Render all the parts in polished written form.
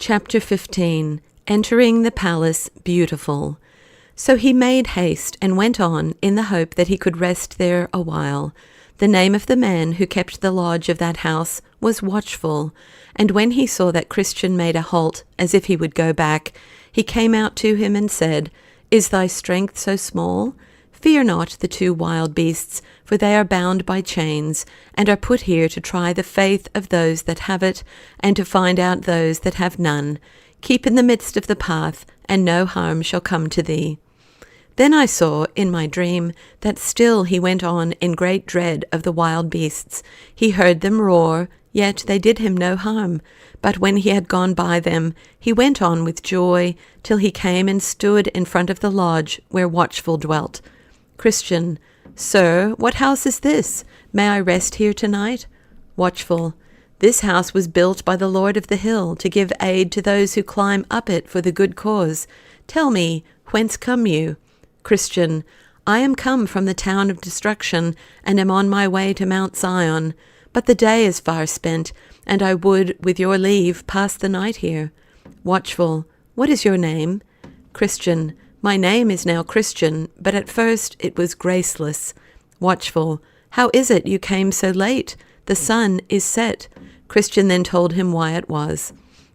Chapter 15. Entering the Palace Beautiful. So he made haste and went on in the hope that he could rest there a while. The name of the man who kept the lodge of that house was Watchful, and when he saw that Christian made a halt as if he would go back, he came out to him and said, "Is thy strength so small? Fear not the 2 wild beasts, for they are bound by chains, and are put here to try the faith of those that have it, and to find out those that have none. Keep in the midst of the path, and no harm shall come to thee." Then I saw in my dream that still he went on in great dread of the wild beasts. He heard them roar, yet they did him no harm. But when he had gone by them, he went on with joy, till he came and stood in front of the lodge where Watchful dwelt. Christian: "Sir, what house is this? May I rest here tonight?" Watchful: "This house was built by the Lord of the Hill to give aid to those who climb up it for the good cause. Tell me, whence come you?" Christian: "I am come from the town of destruction, and am on my way to Mount Zion. But the day is far spent, and I would, with your leave, pass the night here." Watchful: "What is your name?" Christian: "My name is now Christian, but at first it was Graceless." Watchful: "How is it you came so late? The sun is set." Christian then told him why it was.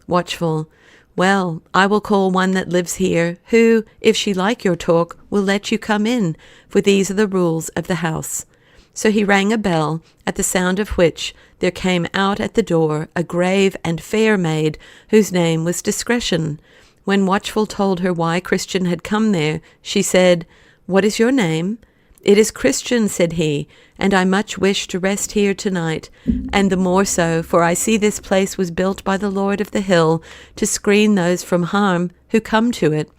Watchful: "Well, I will call one that lives here, who, if she like your talk, will let you come in, for these are the rules of the house." So he rang a bell, at the sound of which there came out at the door a grave and fair maid, whose name was Discretion. When Watchful told her why Christian had come there, she said, "What is your name?" "It is Christian," said he, "and I much wish to rest here tonight, and the more so, for I see this place was built by the Lord of the Hill to screen those from harm who come to it."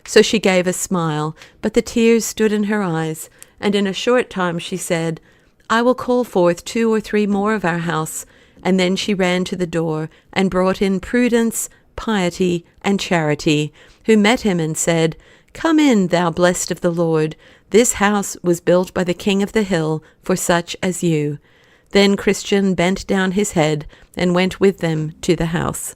So she gave a smile, but the tears stood in her eyes, and in a short time she said, "I will call forth 2 or 3 more of our house." And then she ran to the door, and brought in Prudence, Piety, and Charity, who met him and said, "Come in, thou blessed of the Lord. This house was built by the King of the Hill for such as you." Then Christian bent down his head and went with them to the house.